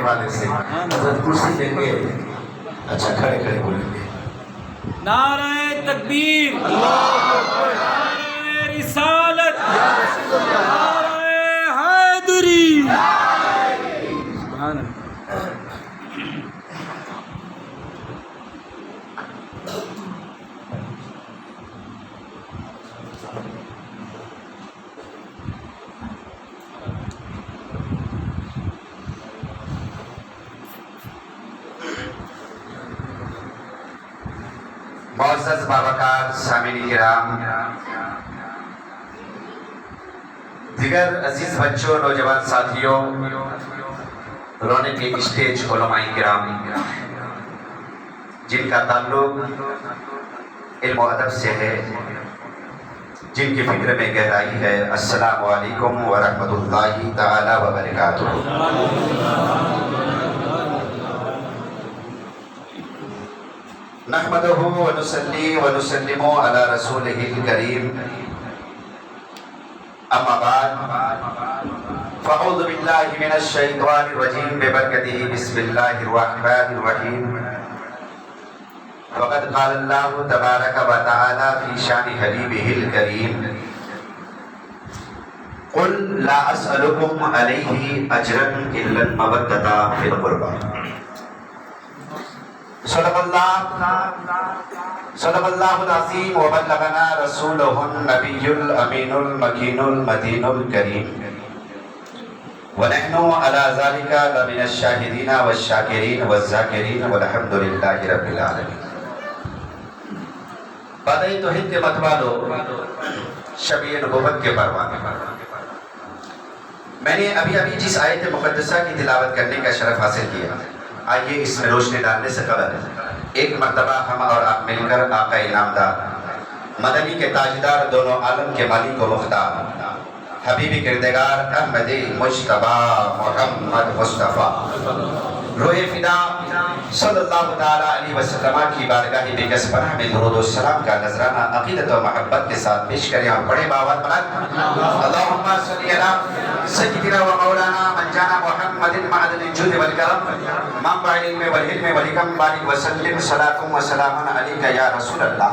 والے سے حضرت کرسی دیں گے. اچھا کھڑے کھڑے بولیں گے. نعرہ تکبیر، نعرہ رسالت، نعرہ حیدری. سبحان اللہ. معزز باوقار سامعین کرام، دیگر عزیز بچوں، نوجوان ساتھیوں، رونے کے اسٹیج علماء کرام جن کا تعلق علم و ادب سے ہے، جن کی فکر میں گہرائی ہے، السلام علیکم ورحمۃ اللہ تعالی وبرکاتہ. نحمده ونصلي ونسلم على رسوله الكريم، اما بعد فاعوذ بالله من الشيطان الرجيم ببركته بسم الله الرحمن الرحيم. وقد قال الله تبارك وتعالى في شان حبيبه الكريم: قل لا اسألكم عليه اجرا الا المودة في القربى. صدق اللہ العظیم وبلغنا رسولہ النبی الامین المکین المدین الکریم ونحن علی ذلک لمن الشاہدین والشاکرین والذاکرین والحمد للہ رب العالمین. بدائی توحید کے متوالو، شبیہ نبوت کے پروانے، میں نے ابھی جس آیت مقدسہ کی تلاوت کرنے کا شرف حاصل کیا، آئیے اس میں روشنی ڈالنے سے قبل ایک مرتبہ ہم اور آپ مل کر آقا انعامدار، مدنی کے تاجدار، دونوں عالم کے مالک و مختار، حبیب کردگار احمد مجتبی محمد مصطفیٰ روئے فدا صلی اللہ تعالیٰ علیہ وسلم کی بارگاہ بے پناہ میں درود و سلام کا نذرانہ عقیدت و محبت کے ساتھ پیش کریں اور بڑے باوت بلند اللہم صلی علی سیدنا و مولانا من جانا محمد معدن الجود والکرم منبع العلم والحلم والحکم بارک وسلم صلاۃ و سلام علیک یا رسول اللہ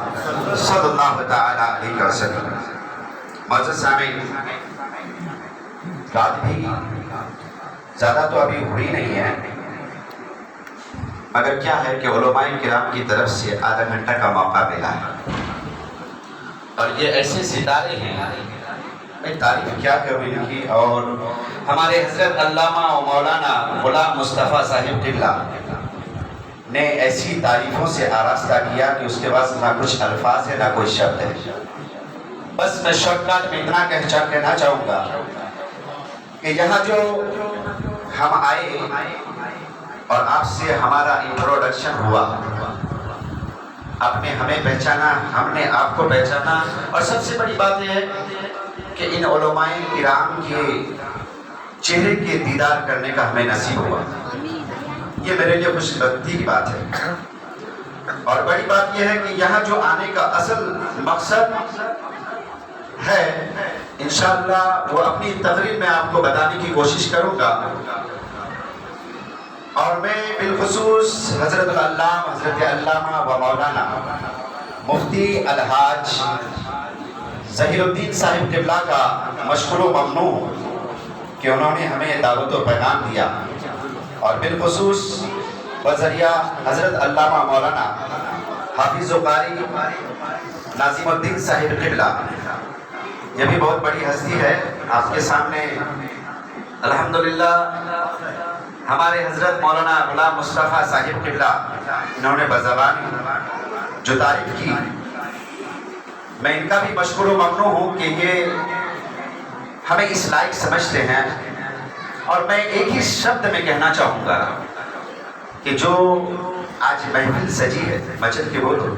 صلی اللہ تعالیٰ علیہ وسلم. معزز سامعین، رات بھی زیادہ تو ابھی ہوئی نہیں ہے، مگر کیا ہے کہ علماء کرام کی طرف سے آدھا گھنٹہ کا موقع ملا ہے، اور یہ ایسے ستارے ہیں، میں تعریف کیا کروں ان کی. اور ہمارے حضرت علامہ و مولانا غلام مصطفیٰ صاحب قبلہ نے ایسی تعریفوں سے آراستہ کیا کہ اس کے پاس نہ کچھ الفاظ ہے نہ کوئی شبد ہے. بس میں شارٹ کٹ میں اتنا کہنا چاہوں گا کہ یہاں جو ہم آئے اور آپ سے ہمارا انٹروڈکشن ہوا، آپ نے ہمیں پہچانا، ہم نے آپ کو پہچانا، اور سب سے بڑی بات یہ ہے کہ ان علماء کرام کے چہرے کے دیدار کرنے کا ہمیں نصیب ہوا. یہ میرے لیے خوش بختی کی بات ہے. اور بڑی بات یہ ہے کہ یہاں جو آنے کا اصل مقصد ہے، انشاءاللہ وہ اپنی تقریر میں آپ کو بتانے کی کوشش کروں گا. اور میں بالخصوص حضرت العلامہ حضرت علامہ و مولانا مفتی الحاج ظہیر الدین صاحب قبلہ کا مشکور و ممنون ہوں کہ انہوں نے ہمیں دعوت و پیغام دیا، اور بالخصوص بذریعہ حضرت علامہ مولانا حافظ و قاری ناظم الدین صاحب قبلہ. یہ بھی بہت بڑی ہستی ہے آپ کے سامنے. الحمدللہ ہمارے حضرت مولانا غلام مصطفیٰ صاحب قبلہ انہوں نے بزبان جو تعریف کی، میں ان کا بھی مشکور و ممنون ہوں کہ یہ ہمیں اس لائق سمجھتے ہیں. اور میں ایک ہی شبد میں کہنا چاہوں گا کہ جو آج محفل سجی ہے، مسجد کے بولو،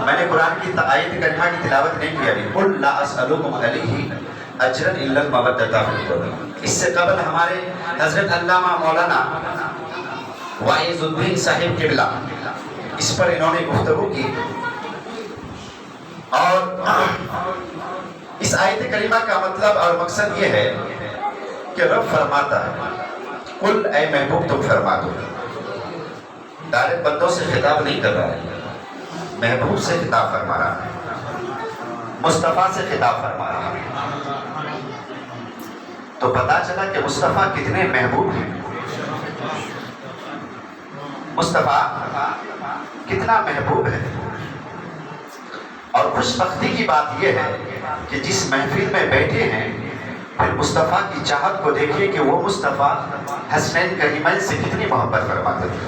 میں نے قرآن کی آیت کریمہ کی تلاوت نہیں کی ابھی. قل لا اسألکم علیہ اجرا الا المودۃ فی القربى. اس سے قبل ہمارے حضرت علامہ مولانا واعظ الدین صاحب قبلہ اس پر انہوں نے گفتگو کی، اور اس آیت کریمہ کا مطلب اور مقصد یہ ہے کہ رب فرماتا ہے قل اے محبوب تم فرما دو. ڈائریکٹ بندوں سے خطاب نہیں کر رہا ہے، محبوب سے خطاب فرما رہا ہے، مصطفیٰ سے خطاب فرما رہا ہے. تو پتا چلا کہ مصطفیٰ کتنے محبوب ہیں. مصطفیٰ کتنا محبوب ہے. اور خوش بختی کی بات یہ ہے کہ جس محفل میں بیٹھے ہیں پھر مصطفیٰ کی چاہت کو دیکھیے کہ وہ مصطفیٰ حسنین کریمین سے کتنی محبت فرماتے تھے.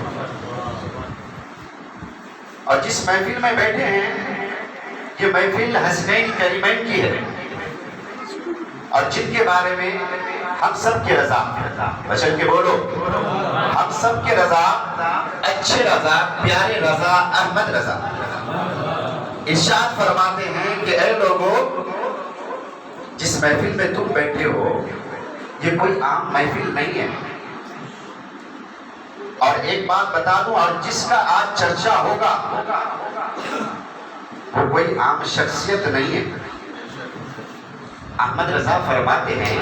اور جس محفل میں بیٹھے ہیں یہ محفل حسنین کریمین کی ہے، اور جن کے بارے میں ہم سب کے رضا، بچن کے بولو، ہم سب کے رضا، اچھے رضا، پیارے رضا، احمد رضا ارشاد فرماتے ہیں کہ اے لوگوں، جس محفل میں تم بیٹھے ہو یہ کوئی عام محفل نہیں ہے. اور ایک بات بتا دوں، اور جس کا آج چرچا ہوگا وہ کوئی عام شخصیت نہیں ہے. احمد رضا فرماتے ہیں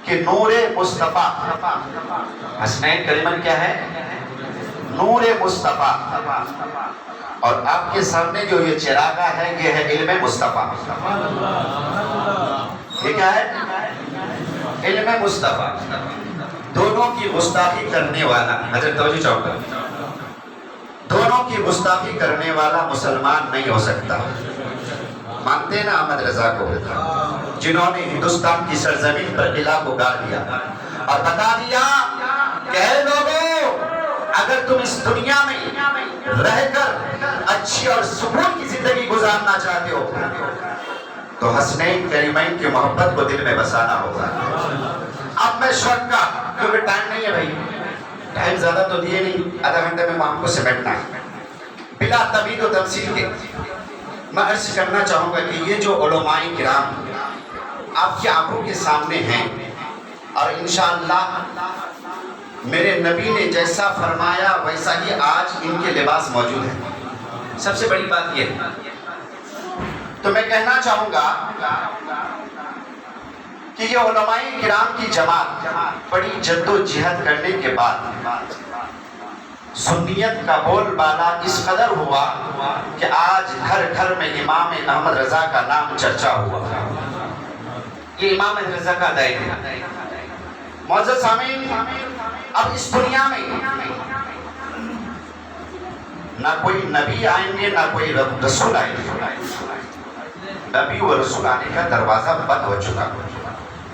کہ نور مصطفیٰ، حسنین کریمین کیا ہے؟ نور مصطفیٰ. اور آپ کے سامنے جو یہ چراغا ہے یہ ہے علم مصطفیٰ. یہ کیا ہے؟ علم مصطفیٰ. دونوں کی گستاخی کرنے والا، حضرت توجہ چاہوں گا، دونوں کی گستاخی کرنے والا مسلمان نہیں ہو سکتا. مانتے ہیں نا احمد رضا کو، جنہوں نے ہندوستان کی سرزمین پر قلعہ کو گاڑ دیا اور بتا دیا کہ اے لوگوں، اگر تم اس دنیا میں رہ کر اچھی اور سکون کی زندگی گزارنا چاہتے ہو تو حسنین کریمین کی محبت کو دل میں بسانا ہوگا. اب میں شارٹ کا، کیونکہ ٹائم نہیں ہے بھائی، ٹائم زیادہ تو دیے نہیں، آدھا گھنٹے میں ہم کو سمیٹنا ہے. بلا تمہید و تمثیل کے میں عرض کرنا چاہوں گا کہ یہ جو علماء کرام آپ کی آنکھوں کے سامنے ہیں، اور انشاءاللہ میرے نبی نے جیسا فرمایا ویسا ہی آج ان کے لباس موجود ہیں. سب سے بڑی بات یہ ہے. تو میں کہنا چاہوں گا کہ یہ علماء کرام کی جماعت بڑی جد و جہد کرنے کے بعد سنیت کا بول بالا اس قدر ہوا کہ آج گھر گھر میں امام احمد رضا کا نام چرچا ہوا. یہ امام احمد رضا کا دائر ہے. معزز سامعین، اب اس دنیا میں نہ کوئی نبی آئیں گے نہ کوئی رسول آئیں گے. نبی و رسول آنے کا دروازہ بند ہو چکا.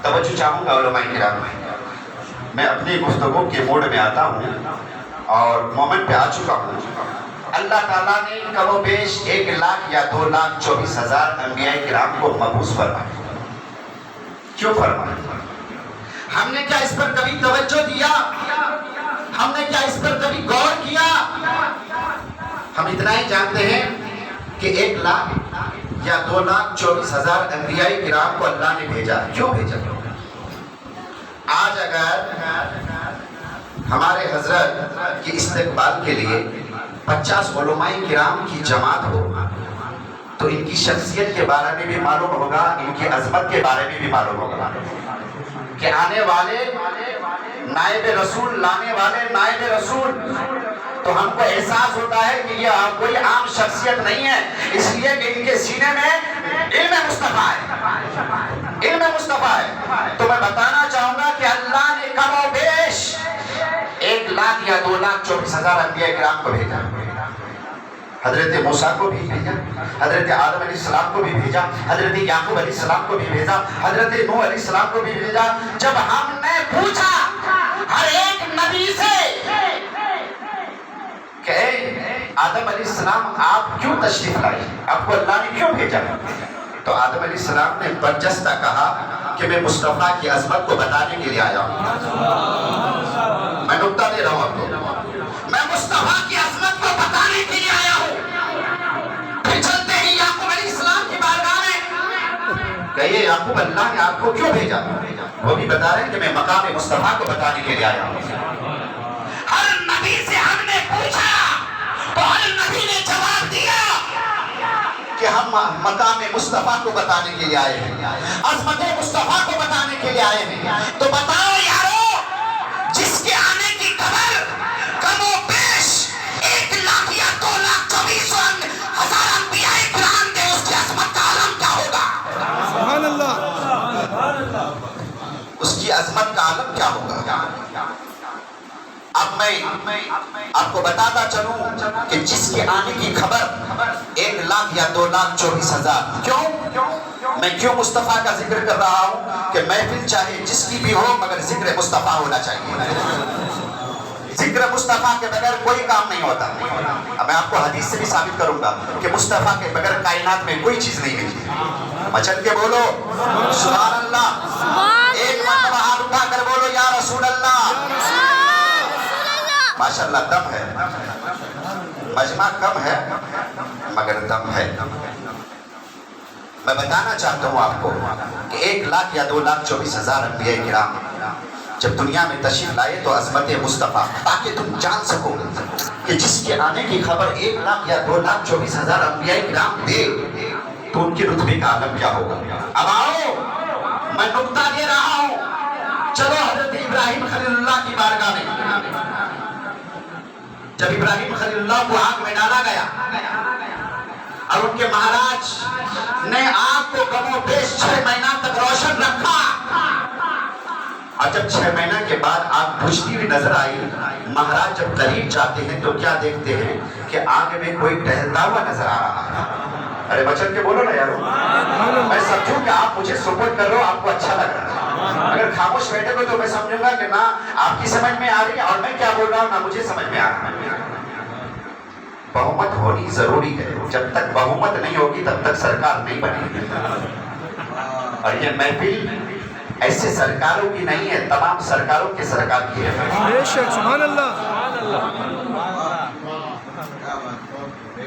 توجہ چاہوں گا علماء کرام، میں اپنی گفتگو کے موڈ میں آتا ہوں اور مومنٹ پہ آ چکا ہوں. اللہ تعالیٰ نے کم و بیش 1,00,000 یا 2,24,000 انبیاء کرام کو مبعوث فرمایا. کیوں فرمایا؟ ہم نے کیا اس پر کبھی توجہ دیا؟ ہم نے کیا اس پر کبھی غور کیا؟ ہم اتنا ہی جانتے ہیں کہ 1,00,000 یا 2,24,000 انبیاء کرام کو اللہ نے بھیجا. کیوں بھیجا؟ آج اگر ہمارے حضرت کی استقبال کے لیے 50 علماء کرام کی جماعت ہو تو ان کی شخصیت کے بارے میں بھی معلوم ہوگا، ان کی عظمت کے بارے میں بھی معلوم ہوگا کہ آنے والے نائب رسول، لانے والے نائب رسول. تو ہم کو احساس ہوتا ہے کہ یہ کوئی عام شخصیت نہیں ہے، اس لیے کہ ان کے سینے میں علم مصطفیٰ ہے. علم مصطفیٰ ہے. تو میں بتانا چاہوں گا کہ اللہ نے کم و بیش 1,00,000 یا 2,24,000 انبیاء کرام کو بھیجا. حضرت موسیٰ کو بھی بھیجا، حضرت آدم علیہ السلام کو بھی بھیجا، حضرت یعقوب علیہ السلام کو بھی بھیجا، حضرت نوح علیہ السلام کو بھی بھیجا. جب ہم نے پوچھا ہر ایک نبی سے کہ اے آدم علیہ السلام آپ کیوں تشریف لائے، آپ کو اللہ نے کیوں بھیجا، تو آدم علیہ السلام نے برجستہ کہا کہ میں مصطفیٰ کی عظمت کو بتانے کے لیے آیا ہوں. میں نکتہ دے رہا ہوں آپ کو، میں مصطفیٰ کی عظمت کو بتانے کے لیے آیا ہوں. پھر چلتے ہیں یعقوب علیہ السلام کی بارگاہ میں، کہیے یعقوب اللہ نے آپ کو کیوں بھیجا؟ وہ بھی بتا رہے ہیں کہ میں مقام مصطفیٰ کو بتانے کے لیے آیا ہوں. ہر نبی سے ہم نے پوچھا تو ہر نبی نے جواب دیا کہ ہم مقام مصطفیٰ کو بتانے کے لیے آئے ہیں، عظمت مصطفیٰ کو بتانے کے لیے آئے ہیں، تو بتاؤ یارو، جس کے آنے کی خبر کم و بیش 1 لاکھ یا 2 لاکھ 24 ہزار انبیاء کرام دے، اس کی عظمت کا عالم کیا ہوگا؟ سبحان اللہ، اس کی عظمت کا عالم کیا ہوگا؟ اب میں آپ کو بتاتا چلوں کہ جس کے آنے کی خبر 1 لاکھ یا 2 لاکھ 24 ہزار، میں کیوں مصطفیٰ کا ذکر کر رہا ہوں کہ محفل چاہے جس کی بھی ہو مگر ذکر مصطفیٰ ہونا چاہیے۔ ذکر مصطفیٰ کے بغیر کوئی کام نہیں ہوتا۔ اب میں آپ کو حدیث سے بھی ثابت کروں گا کہ مصطفیٰ کے بغیر کائنات میں کوئی چیز نہیں ملتی۔ مچل کے بولو سبحان اللہ، ایک مرتبہ ہاتھ اٹھا کر بولو یا رسول اللہ۔ ماشاءاللہ دم ہے، مجمع کم ہے مگر دم ہے۔ میں بتانا چاہتا ہوں آپ کو کہ 1 لاکھ یا 2 لاکھ 24 ہزار انبیاء کرام جب دنیا میں تشریف لائے تو عظمت مصطفیٰ، تاکہ تم جان سکو کہ جس کے آنے کی خبر 1 لاکھ یا 2 لاکھ 24 ہزار انبیاء کرام دے تو ان کے رتبے کا عالم کیا ہوگا۔ اب آؤ میں نقطہ دے رہا ہوں، چلو حضرت ابراہیم خلیل اللہ کی بارگاہ میں، جب ابراہیم خلیل اللہ کو آگ میں ڈالا گیا اور ان کے مہاراج نے آگ کو کم و بیش 6 مہینہ تک روشن رکھا، اور جب 6 مہینہ کے بعد آگ بجھتی ہوئی نظر آئی، مہاراج جب قریب جاتے ہیں تو کیا دیکھتے ہیں کہ آگ میں کوئی ٹہلتا ہوا نظر آ رہا ہے۔ ارے بچن کے بولو نا یارو، میں سمجھوں کہ آپ مجھے سپورٹ کر رہے ہو، آپ کو اچھا لگ رہا ہے۔ اگر خاموش بیٹھے ہو تو میں سمجھوں گا کہ نہ آپ کی سمجھ میں آ رہی ہے اور میں کیا بول رہا ہوں نہ مجھے سمجھ میں آ رہا ہے۔ بہومت ہونی ضروری ہے، جب تک بہومت نہیں ہوگی تب تک سرکار نہیں بنے گی۔ اور یہ محفل ایسے سرکاروں کی نہیں ہے، تمام سرکاروں کے سرکار کی ہے۔ بے شک، سبحان اللہ۔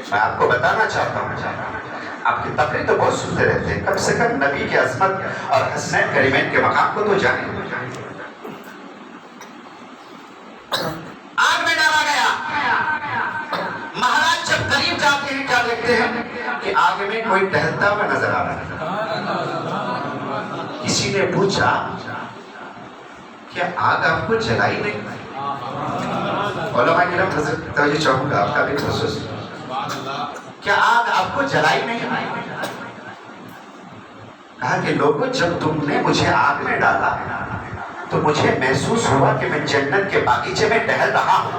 میں آپ کو بتانا چاہتا ہوں، آپ کی تقریر تو بہت سنتے رہتے ہیں، کم سے کم نبی کی عظمت اور حسنین کریمین کے مقام کو تو جانیں۔ آگ میں ڈالا گیا، مہاراج جب قریب جاتے ہیں کیا دیکھتے ہیں کہ آگ میں کوئی ٹہلتا ہوا نظر آ رہا ہے۔ کسی نے پوچھا کیا آگ آپ کو جلائی نہیں؟ علماء کرام حضرت توجہ چاہوں گا آپ کا بھی خصوص، کیا آگ آپ کو جلائی نہیں؟ کہا کہ لوگوں جب تم نے مجھے آگ میں ڈالا تو مجھے محسوس ہوا کہ میں جنت کے باغیچے میں ٹہل رہا ہوں۔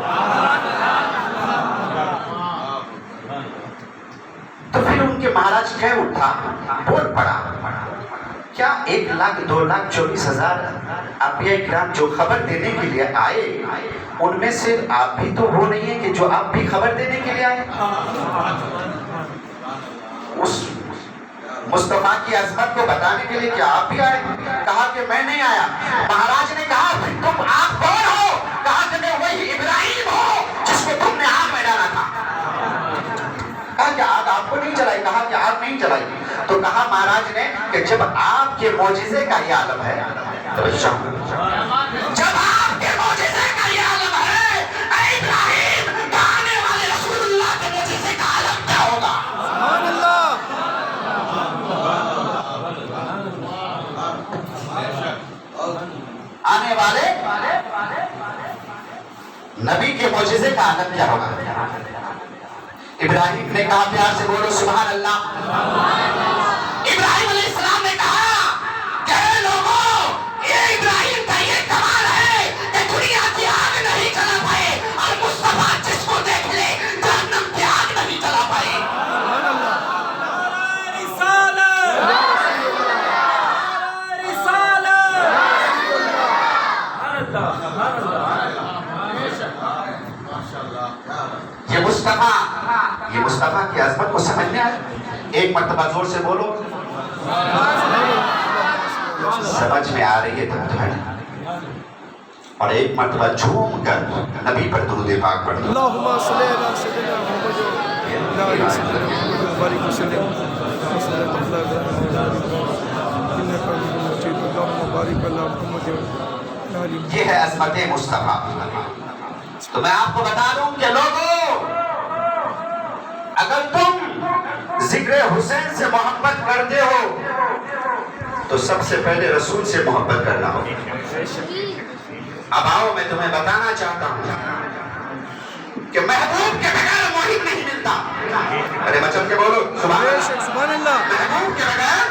تو پھر ان کے مہاراج کہہ اٹھا، بول پڑا، کیا 1 لاکھ 2 لاکھ 24 ہزار انبیاء کرام جو خبر دینے کے لیے آئے ان میں سے آپ بھی تو وہ نہیں ہے کہ جو آپ بھی خبر دینے کے لیے آئے؟ اس مصطفیٰ کی عظمت کو بتانے کے لیے کیا آپ بھی آئے؟ کہا کہ میں نہیں آیا۔ مہاراج نے کہا پھر تم آپ کون ہو؟ کہا کہ میں وہی ابراہیم ہوں جس کو تم نے آگ میں ڈالا تھا۔ کہا کہ آگ آپ کو نہیں جلائی؟ کہا کہ آگ نہیں جلائی۔ تو کہا مہاراج نے کہ جب آپ کے معجزے کا یہ عالم ہے، جب آپ کے معجزے کا یہ عالم ہے، اے ابراہیم، آنے والے رسول اللہ کے معجزے کا عالم کیا ہوگا؟ سبحان اللہ۔ آنے والے نبی کے معجزے کا عالم کیا ہوگا؟ ابراہیم نے کہا، پیار سے بولو سبحان اللہ۔ ابراہیم علیہ السلام نے کہا کہ اے لوگوں، یہ ابراہیم کا یہ کمال ہے کہ دنیا کی آگ نہیں جلا پائے اور مصطفیٰ جس کو دیکھ لے جہنم کی آگ نہیں جلا پائے۔ یہ مصطفیٰ کی عظمت کو سمجھنے آئے؟ ایک مرتبہ زور سے بولو، سمجھ میں آ رہی ہے تم، اور ایک مرتبہ جھوم کر نبی پر درود پاک پڑھ دو۔ اللہم صلی علی سیدنا محمد وعلی آلہ سیدنا محمد وبارک وسلم۔ یہ ہے عظمت مصطفیٰ۔ تو میں آپ کو بتا دوں کہ لوگوں، اگر تم ذکر حسین سے محبت کرتے ہو تو سب سے پہلے رسول سے محبت کرنا ہوگی. اب آؤ میں تمہیں بتانا چاہتا ہوں کہ محبوب کے بغیر محب نہیں ملتا. ارے مچل کے بولو سبحان اللہ. سبحان اللہ. محبوب کے بغیر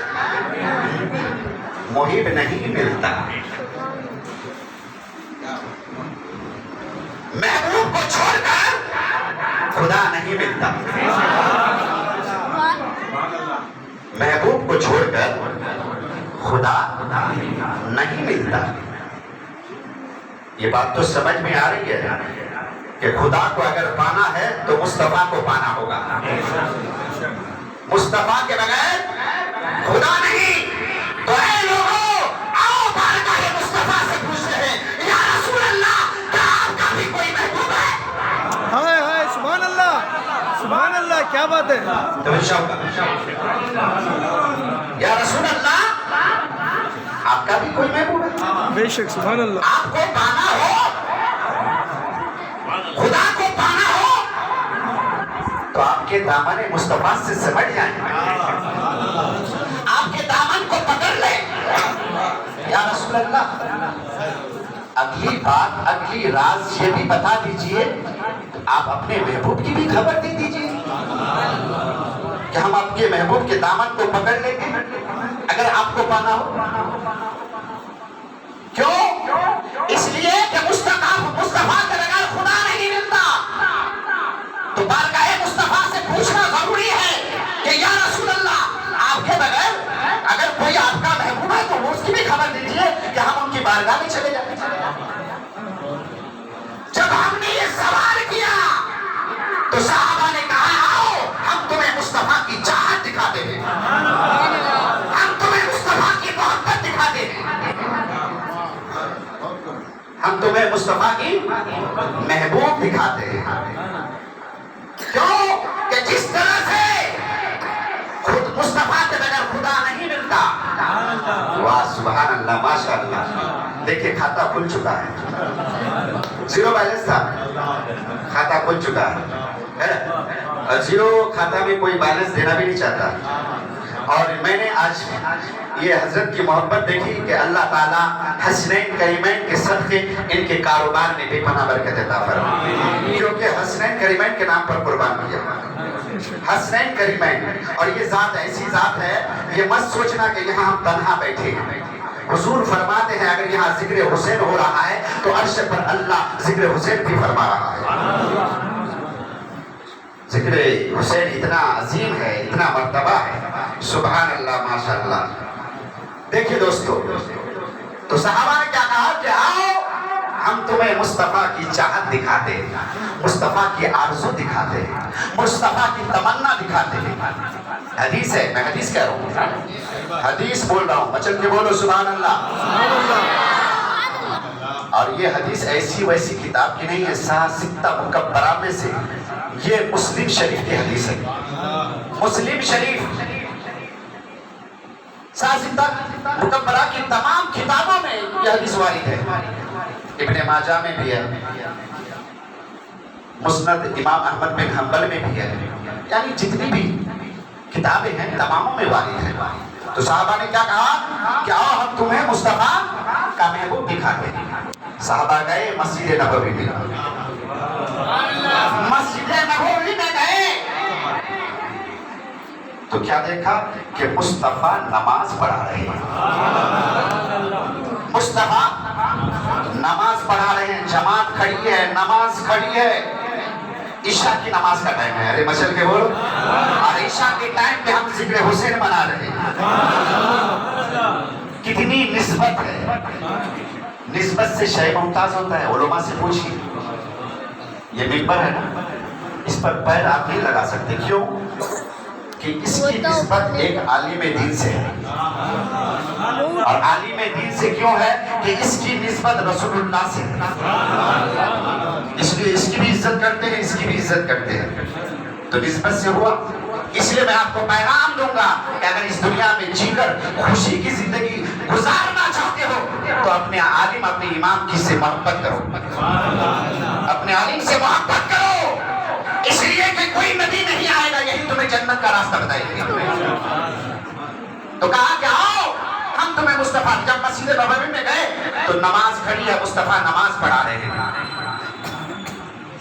محب نہیں ملتا. محبوب کو چھوڑ کر خدا نہیں ملتا. محبوب کو چھوڑ کر خدا نہیں ملتا. یہ بات تو سمجھ میں آ رہی ہے کہ خدا کو اگر پانا ہے تو مصطفیٰ کو پانا ہوگا. مصطفیٰ کے بغیر خدا نہیں. تو اے لوگوں آؤ بارگاہ مصطفیٰ سے پوچھتے ہیں یا رسول اللہ کیا آپ کا بھی کوئی محبوب ہے؟ ہائے ہائے سبحان اللہ. سبحان اللہ. کیا بات ہے. تو یا رسول اللہ آپ کا بھی کوئی محبوب ہے؟ بے شک. سبحان اللہ. آپ کو پانا ہو خدا کو پانا ہو تو آپ کے دامن مصطفیٰ سے سمجھ جائیں. آپ کے دامن کو پکڑ لیں. یا رسول اللہ اگلی بات اگلی راز یہ بھی بتا دیجئے آپ اپنے محبوب کی بھی خبر دے دیجئے کہ ہم آپ کے محبوب کے دامن کو پکڑ لیں گے اگر آپ کو پانا ہو. کیوں؟ اس لیے کہ مصطفیٰ کے بغیر خدا نہیں ملتا. تو بارگاہ مصطفیٰ سے پوچھنا ضروری ہے کہ یا رسول اللہ آپ کے بغیر اگر کوئی آپ کا محبوب ہے تو اس کی بھی خبر دیجئے کہ ہم ان کی بارگاہ میں چلے جائیں. جب ہم نے یہ سوال کیا تو صحابہ نے کہا آؤ ہم تمہیں مصطفیٰ کی چاہت دکھاتے ہیں. ہم تمہیں مصطفیٰ کی محبت دکھاتے ہیں. ہم تمہیں مصطفیٰ کی محبوب دکھاتے ہیں. کیوں کہ جس طرح سے خود مصطفیٰ کے بغیر خدا نہیں ملتا. واہ سبحان اللہ ماشاء اللہ. دیکھیں کھاتا کھل چکا ہے. زیرو بیلنس تھا کھاتا کھل چکا ہے. زیرو کھاتا میں کوئی بیلنس دینا بھی نہیں چاہتا. اور میں نے آج یہ حضرت کی محبت دیکھی کہ اللہ تعالیٰ حسنین کریمین کے صدقے ان کے کاروبار میں بے پناہ برکت عطا فرمائے. کیونکہ حسنین کریمین کے نام پر قربان کیا. حسنین کریمین اور یہ ذات ایسی ذات ہے یہ مت سوچنا کہ یہاں ہم تنہا بیٹھے ہیں. حضور فرماتے ہیں اگر یہاں ذکر حسین ہو رہا ہے تو عرش پر اللہ ذکر حسین بھی فرما رہا ہے. ذکر حسین اتنا عظیم ہے اتنا مرتبہ ہے. سبحان اللہ ماشاء اللہ. دیکھیں دوستو تو صحابہ نے کیا کہا کہ آؤ ہم تمہیں مصطفیٰ کی چاہت دکھاتے ہیں. مصطفیٰ کی آرزو دکھاتے ہیں. مصطفیٰ کی تمنا دکھاتے ہیں. حدیث ہے میں حدیث کہہ رہا ہوں حدیث بول رہا ہوں. مچل کے بولو سبحان اللہ. اور یہ حدیث ایسی ویسی کتاب کی نہیں ہے. ستہ مکبرہ میں سے یہ مسلم شریف کی حدیث ہے. مسلم شریف ستہ مکبرہ کی تمام کتابوں میں یہ حدیث وارد ہے. ابن ماجہ میں بھی ہے. مسند امام احمد بن حنبل میں بھی ہے. یعنی جتنی بھی کتابیں ہیں تماموں میں وارد ہے. تو صحابہ نے کیا کہا کہ آؤ ہم تمہیں مصطفیٰ کا محبوب دکھاتے ہیں. صحابہ گئے مسجد نبوی میں. مسجد نبوی میں گئے تو کیا دیکھا کہ مصطفیٰ نماز پڑھا رہے ہیں. مصطفیٰ نماز پڑھا رہے ہیں. جماعت کھڑی ہے نماز کھڑی ہے. عشاء کی نماز کا ٹائم ہے. ارے مچل کے بولو. اور عشاء کے ٹائم پہ ہم ذکر حسین منا رہے ہیں. کتنی نسبت ہے. نسبت سے شے ممتاز ہوتا ہے. علماء سے پوچھیے. یہ ممبر ہے نا اس پر پیر آپ نہیں لگا سکتے. کیوں کہ اس کی نسبت ایک عالم دین سے ہے. اور عالم دین سے کیوں ہے کہ اس کی نسبت رسول اللہ سے ہے. اس لیے اس کی بھی عزت کرتے ہیں اس کی بھی عزت کرتے ہیں. تو نسبت سے ہوا. اس لیے میں آپ کو پیغام دوں گا کہ اگر اس دنیا میں جی کر خوشی کی زندگی گزارنا چاہتے ہو تو اپنے عالم اپنے امام کی سے محبت کرو. اپنے عالم سے محبت کرو. اس لیے کہ کوئی نبی نہیں آئے گا یہی تمہیں جنت کا راستہ بتائیں گے. تو کہا کہ آؤ ہم تمہیں مصطفیٰ. جب مسجد نبوی میں گئے تو نماز کھڑی ہے, مصطفیٰ نماز پڑھا رہے ہیں.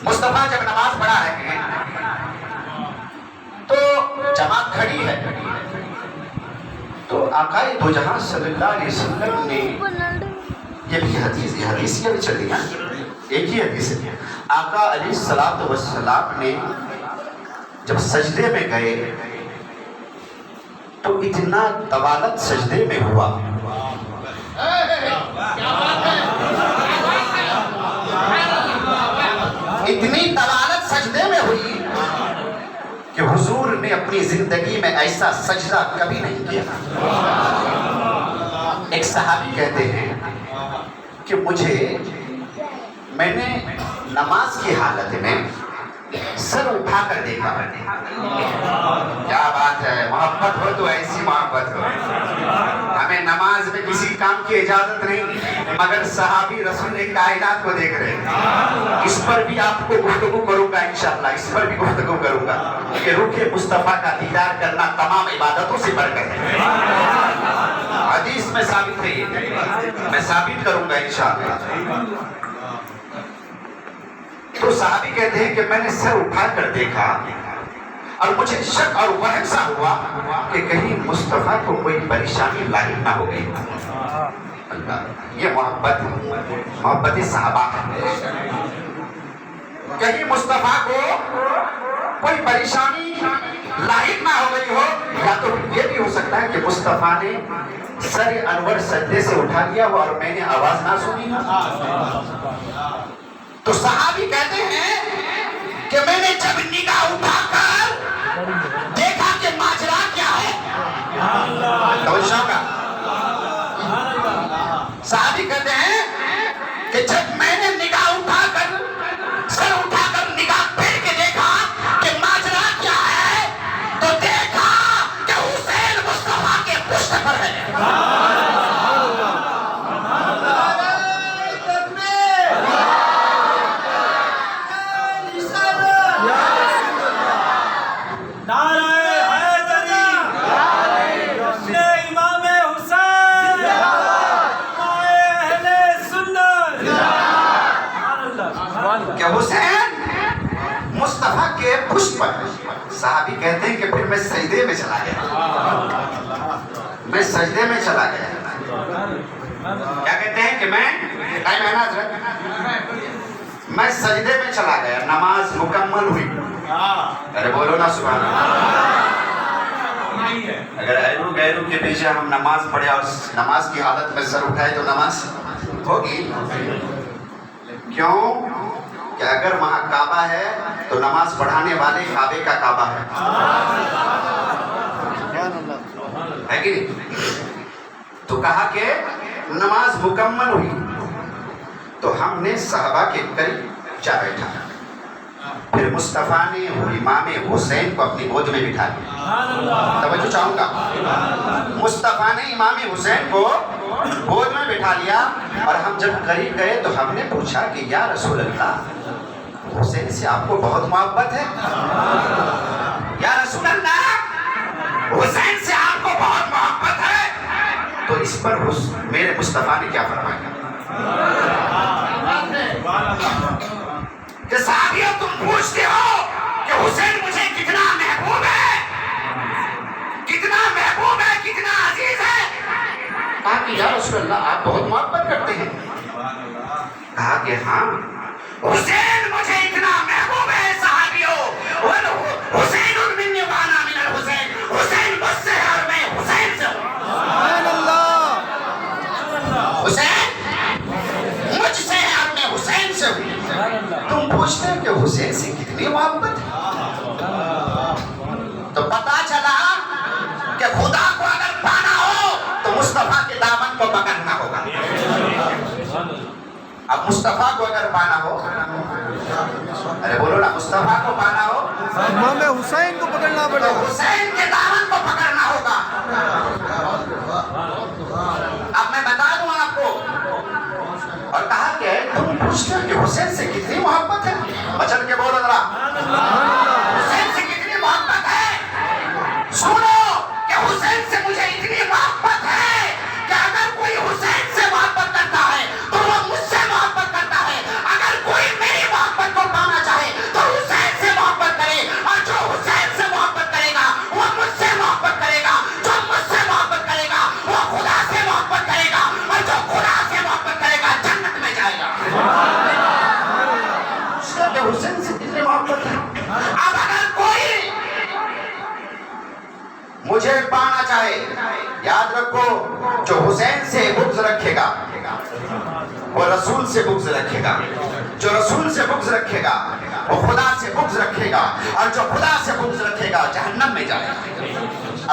مصطفیٰ جب نماز پڑھا رہے ہیں تو جماعت کھڑی ہے, تو آقا دو جہاں صلی اللہ علیہ وسلم نے, یہ بھی حدیث یہ بھی چلی ہے, ایک ہی حدیث ہے. آقا علیہ الصلوۃ والسلام نے جب سجدے میں گئے تو اتنا طوالت سجدے میں ہوا, اتنی طوالت سجدے میں ہوئی کہ حضور نے اپنی زندگی میں ایسا سجدہ کبھی نہیں کیا. ایک صحابی کہتے ہیں کہ میں نے نماز کی حالت میں سر اٹھا کر دیکھا. کیا بات ہے, محبت ہو تو ایسی محبت ہو. ہمیں نماز میں کسی کام کی اجازت نہیں مگر صحابی رسول کائنات کو دیکھ رہے ہیں. اس پر بھی آپ کو گفتگو کروں گا انشاءاللہ, اس پر بھی گفتگو کروں گا کہ رخ مصطفیٰ کا دیدار کرنا تمام عبادتوں سے بڑھ کر ہے. حدیث میں ثابت ہے, یہ میں ثابت کروں گا انشاءاللہ. تو صحابی کہتے ہیں کہ میں نے سر اٹھا کر دیکھا اور مجھے شک اور وہم سا ہوا کہ کہیں مصطفیٰ کو کوئی پریشانی لاحق نہ ہو گئی. یہ محبت صحابہ ہے. کہیں مصطفیٰ کو کوئی پریشانی لاحق نہ ہو گئی ہو, یا تو یہ بھی ہو سکتا ہے کہ مصطفیٰ نے سر انور سجدے سے اٹھا لیا ہو اور میں نے آواز نہ سنی ہو. تو صحابی کہتے ہیں کہ میں نے جب نگاہ اٹھا کر دیکھا کہ ماجرا کیا ہے. توجہ کا صحابی کہتے ہیں کہ جب میں نے نگاہ اٹھا کر سر اٹھا کر نگاہ پھیر کے دیکھا کہ ماجرا کیا ہے, تو دیکھا کہ حسین مصطفیٰ کے پشت پر ہے. کہ حسین مصطفیٰ کے پشت پر. صحابی کہتے ہیں کہ پھر میں سجدے میں چلا گیا. میں سجدے میں چلا گیا. کیا کہتے ہیں کہ میں سجدے میں چلا گیا. نماز مکمل ہوئی. ارے بولو نا سبحان اللہ. اگر ایرو غیرو کے پیچھے ہم نماز پڑھے اور نماز کی حالت میں سر اٹھائے تو نماز ہوگی. کیوں کہ اگر وہاں کعبہ ہے تو نماز پڑھانے والے کعبے کا کعبہ ہے کہ نہیں. تو کہا کہ نماز مکمل ہوئی تو ہم نے صحابہ کے قریب جا بیٹھا. پھر مصطفیٰ نے امام حسین کو اپنی گود میں بٹھا لیا. توجہ چاہوں گا, مصطفیٰ نے امام حسین کو گود میں بٹھا لیا. اور ہم جب قریب گئے تو ہم نے پوچھا کہ یا رسول اللہ, حسین سے آپ کو بہت محبت ہے. یا رسول اللہ, حسین سے آپ کو بہت محبت ہے. تو اس پر میرے مصطفیٰ نے کیا فرمایا کہ صحابیوں تم پوچھتے ہو کہ حسین مجھے کتنا محبوب ہے, کتنا محبوب ہے, کتنا عزیز ہے. کہا کہ یا رسول اللہ آپ بہت محبت کرتے ہیں. کہا کہ ہاں, حسین مجھے اتنا محبوب ہے صحابیوں, حسین منی وانا من الحسین, حسین مجھ سے ہے اور میں حسین سے ہوں. سبحان اللہ. حسین مجھ سے ہے اور میں حسین سے ہوں. تم پوچھتے ہیں کہ حسین سے کتنی محبت ہے. تو پتا چلا کہ خدا کو اگر پانا ہو تو مصطفیٰ کے دامن کو پکڑنا ہوگا. اب مصطفیٰ کو اگر پانا ہو, ارے بولو نا, مصطفیٰ کو پانا ہو امام حسین کو پکڑنا پڑے تو حسین کے دامن کو پکڑنا ہوگا. اب میں بتا دوں آپ کو. اور کہا کہ تم پوچھتے ہو کہ حسین سے کتنی محبت ہے, بچن کے بولو ذرا. حسین جو حسین سے بغض رکھے گا وہ رسول سے بغض رکھے گا، جو رسول سے بغض رکھے گا وہ خدا سے بغض رکھے گا، اور جو خدا سے بغض رکھے گا جہنم میں جائے گا۔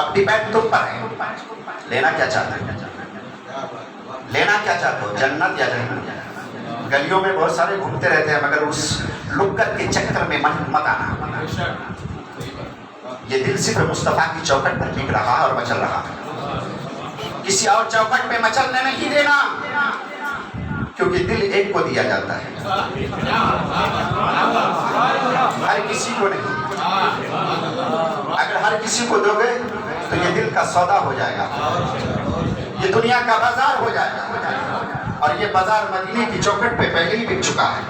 اب ڈیبیٹ تم پر ہے، لینا کیا چاہتے ہو؟ لینا کیا چاہتے ہو، جنت یا جہنم؟ گلیوں میں بہت سارے گھومتے رہتے ہیں، مگر اس لکت کے چکر میں مت آنا۔ یہ دل صرف مصطفیٰ کی چوکٹ پر ٹک رہا اور مچل رہا، کسی اور چوکٹ پہ مچلنے نہیں دینا، کیونکہ دل ایک کو دیا جاتا ہے، ہر کسی کو نہیں۔ اگر ہر کسی کو دو گے تو یہ دل کا سودا ہو جائے گا، یہ دنیا کا بازار ہو جائے گا، اور یہ بازار مدینے کی چوکٹ پہ پہلے ہی بک چکا ہے۔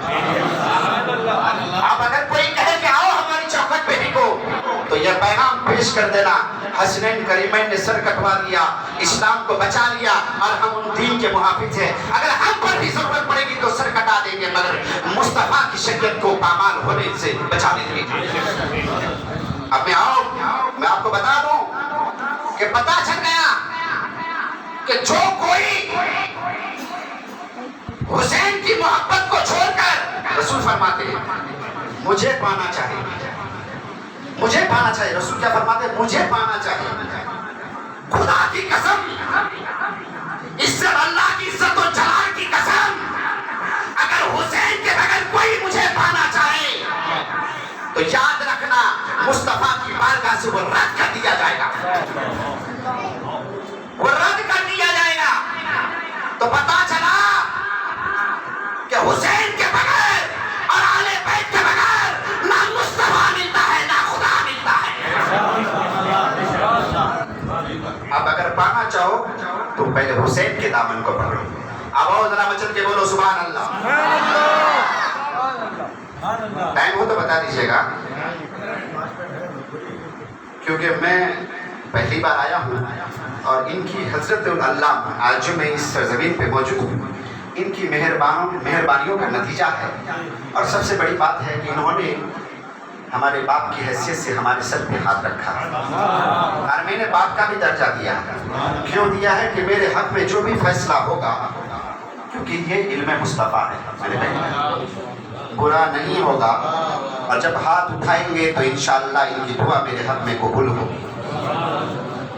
اب اگر کوئی کہے کہ آؤ ہماری چوکٹ پہ بکو، تو یہ پیغام پیش کر دینا، حسنین کریمین نے سر کٹوا دیا، اسلام کو بچا لیا، اور ہم ان دین کے محافظ ہیں۔ اگر ہم پر بھی ضرورت پڑے گی تو سر کٹا دیں گے، مگر مصطفیٰ کی شریعت کو پامال ہونے سے بچا دیں گے۔ اب میں آپ کو بتا دوں کہ پتہ چل گیا کہ جو کوئی حسین کی محبت کو چھوڑ کر، رسول فرماتے ہیں مجھے پانا چاہیے، مجھے پانا چاہیے، رسول کیا فرماتے ہیں؟ مجھے پانا چاہیے۔ خدا کی قسم، عزت اللہ کی عزت و جلال کی قسم، اگر حسین کے بغیر کوئی مجھے پانا چاہے تو یاد رکھنا مصطفیٰ کی بارگاہ سے وہ رد کر دیا جائے گا، وہ رد کر دیا جائے گا۔ تو پتا چلا کہ حسین کے بغیر اور آل بیت کے بغیر نہ مصطفیٰ ملتا ہے نہ خدا ملتا ہے۔ اب اگر پانا چاہو تو پہلے حسین کے دامن کو پکڑو۔ اب آؤ ذرا مچل کے بولو سبحان اللہ۔ ٹائم ہو تو بتا دیجیے گا، کیونکہ میں پہلی بار آیا ہوں اور ان کی حضرت اللہ آج جو میں اس سرزمین پہ موجود ہوں، ان کی مہربانیوں کا نتیجہ ہے، اور سب سے بڑی بات ہے کہ انہوں نے ہمارے باپ کی حیثیت سے ہمارے سر پہ ہاتھ رکھا، اور میں نے باپ کا بھی درجہ دیا۔ کیوں دیا ہے؟ کہ میرے حق میں جو بھی فیصلہ ہوگا، کیونکہ یہ علم مصطفیٰ ہے، میرے بھائی برا نہیں ہوگا، اور جب ہاتھ اٹھائیں گے تو انشاءاللہ ان کی دعا میرے حق میں قبول ہوگی۔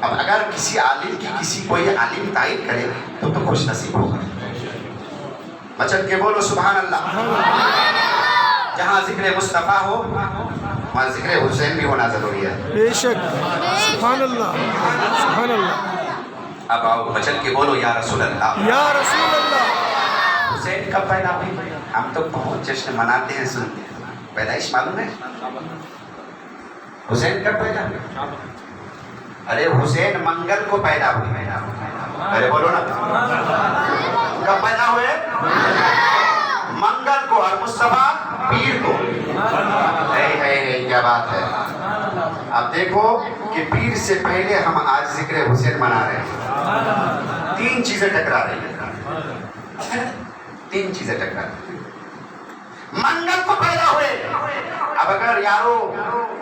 اب اگر کسی عالم کی کسی کوئی عالم تعین کرے تو خوش نصیب ہوگا۔ مچل کے بولو سبحان اللہ۔ جہاں ذکر مصطفیٰ ہو وہاں ذکر حسین بھی ہونا ضروری ہے۔ بے شک، سبحان اللہ، سبحان اللہ۔ اب آؤ مچل کے بولو یا رسول اللہ، یا رسول اللہ۔ حسین کب پیدا ہوئی؟ ہم تو بہت جشن مناتے ہیں، سنتے ہیں، پیدائش معلوم ہے؟ حسین کب پیدا ہوئی؟ ارے حسین منگل کو پیدا ہوئی، ارے بولو نا، کب پیدا ہوئے؟ منگل کو، اور مصطفیٰ پیر کو۔ کیا بات ہے! اب دیکھو کہ پیر سے پہلے ہم آج ذکر حسین منا رہے ہیں، تین چیزیں ٹکرا رہی ہیں، تین چیزیں ٹکرا رہی ہیں۔ منگل کو پیدا ہوئے۔ اب اگر یارو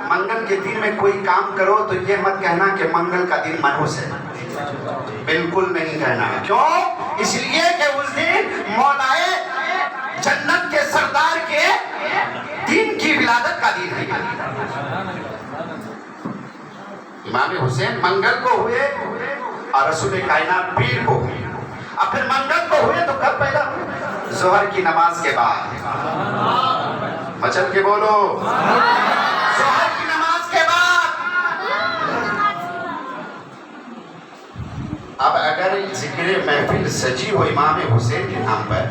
منگل کے دن میں کوئی کام کرو تو یہ مت کہنا کہ منگل کا دن منحوس ہے، بالکل نہیں کہنا ہے۔ کیوں؟ اس لیے کہ اس دن مولائے جنت کے سردار کے دین کی ولادت کا دن ہے۔ امام حسین منگل کو ہوئے اور رسول کائنات پیر کو ہوئے۔ اب پھر منگل کو ہوئے تو کب پیدا ہوئے؟ ظہر کی نماز کے بعد۔ مچل کے بولو، ظہر کی نماز کے بعد۔ اب اگر ذکر محفل سجی ہو امام حسین کے نام پر،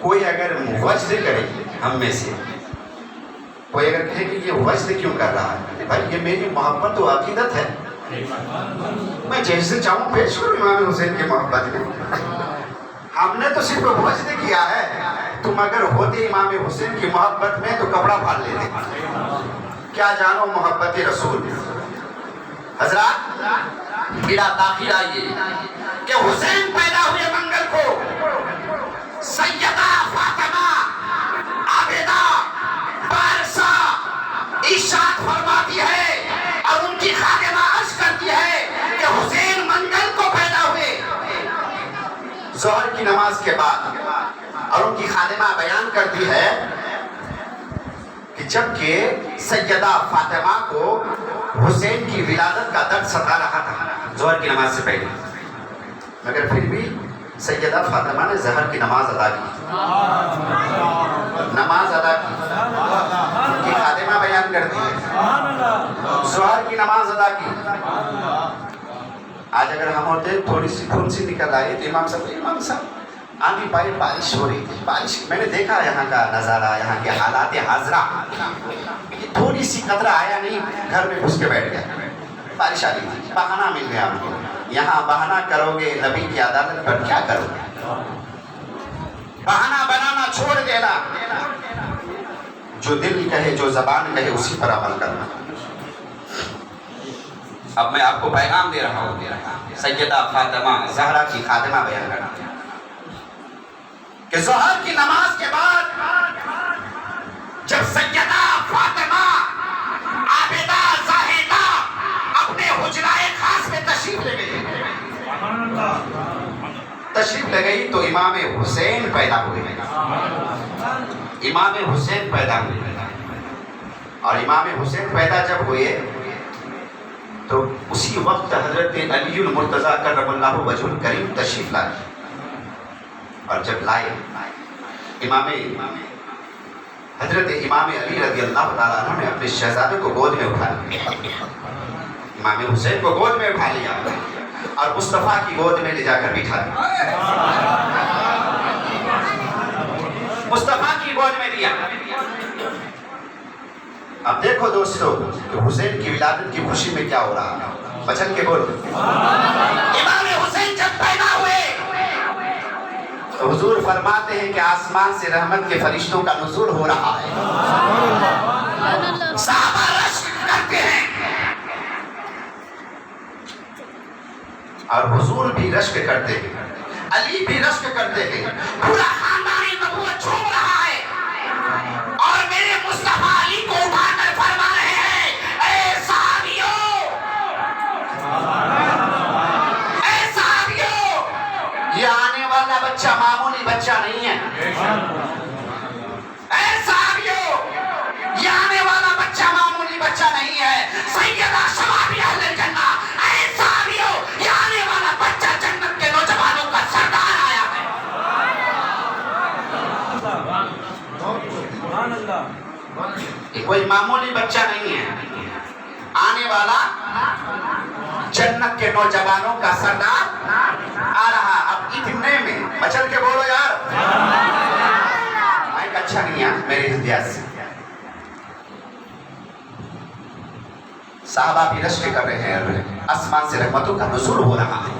کوئی اگر وجد کرے ہم میں سے، کوئی اگر کہے کہ یہ وجد کیوں کر رہا ہے، بھائی یہ میری محبت و عقیدت ہے، میں جیسے چاہوں پیش کروں امام حسین کی محبت میں۔ ہم نے تو صرف وجد کیا ہے، تم اگر ہوتے امام حسین کی محبت میں تو کپڑا پھاڑ لیتے۔ کیا جانو محبت رسول۔ حضرات بلا تاخیر آئیے کہ حسین پیدا ہوئے منگل کو، سیدہ فاطمہ عابدہ بارسا ارشاد فرماتی ہے اور ان کی خادمہ عرض کرتی ہے کہ حسین منگل کو پیدا ہوئے، ظہر کی نماز کے بعد اور ان کی خادمہ بیان کرتی ہے کہ جب کہ سیدہ فاطمہ کو حسین کی ولادت کا درد ستا رہا تھا ظہر کی نماز سے پہلے، مگر پھر بھی سیدہ فاطمہ نے ظہر کی نماز ادا کی، نماز ادا کی، ان کی خادمہ بیان کرتی ہے ظہر کی نماز ادا کی۔ آج اگر ہم ہوتے تھوڑی سی پھول سی نکل آئے تو امام صاحب آندھی پائی بارش ہو رہی تھی، بارش میں نے دیکھا یہاں کا نظارہ، یہاں کے حالات حاضرہ، یہ تھوڑی سی قطرہ آیا نہیں، گھر میں گھس کے بیٹھ گیا، بارش آ رہی تھی، بہانہ مل گیا ہم کو۔ یہاں بہانہ کرو گے نبی کی عدالت پر کیا کرو گے؟ بہانہ بنانا چھوڑ دینا، جو دل کہے جو زبان کہے اسی پر عمل کرنا۔ اب میں آپ کو پیغام دے رہا ہوں، سیدہ فاطمہ زہرا کی خادمہ بیان کرنا کہ ظہر کی نماز کے بعد جب سیدہ فاطمہ عابدہ زاہدہ اپنے حجرائے خاص میں تشریف لے گئی تو امام حسین پیدا ہوئے، امام حسین پیدا ہوئے، اور امام حسین پیدا جب ہوئے تو اسی وقت حضرت علی المرتضیٰ کرم اللہ وجہ الکریم تشریف لائے، اور جب لائے حضرت امام علی رضی اللہ تعالیٰ عنہ نے اپنے شہزادے کو گود میں اٹھا لیا، امام حسین کو گود میں اٹھا لیا اور مصطفیٰ کی گود میں لے جا کر بٹھا دیا، مصطفیٰ کی گود میں دیا۔ اب دیکھو دوستو کہ حسین کی ولادت کی خوشی میں کیا ہو رہا ہے، بچن کے بول امام حسین جب پیدا ہوئے تو حضور فرماتے ہیں کہ آسمان سے رحمت کے فرشتوں کا نزول ہو رہا ہے، صحابہ رشک کرتے ہیں اور حضور بھی رشک کرتے ہیں، علی بھی رشک کرتے ہیں، پورا خاندان نبوت جھوم رہا ہے، اور میرے مصطفیٰ علی کو اٹھا کر فرما رہے ہیں اے صحابیوں، اے صحابیوں، یہ آنے والا بچہ معمولی بچہ نہیں ہے، اے صحابیوں، یہ آنے والا بچہ معمولی بچہ نہیں ہے، سیدہ شباب اہل جنہ، اے صحابیوں، یہ آنے والا بچہ جنت کے نوجوانوں کا سردار آیا ہے۔ یہ کوئی معمولی بچہ نہیں ہے، آنے والا جنت کے نوجوانوں کا سردار آ رہا۔ اب اتنے میں بچل کے بولو یار، مائک اچھا نہیں ہے میرے احتیاط سے، صحابہ بھی رشک کر رہے ہیں، آسمان سے رحمتوں کا نزول ہو رہا ہے،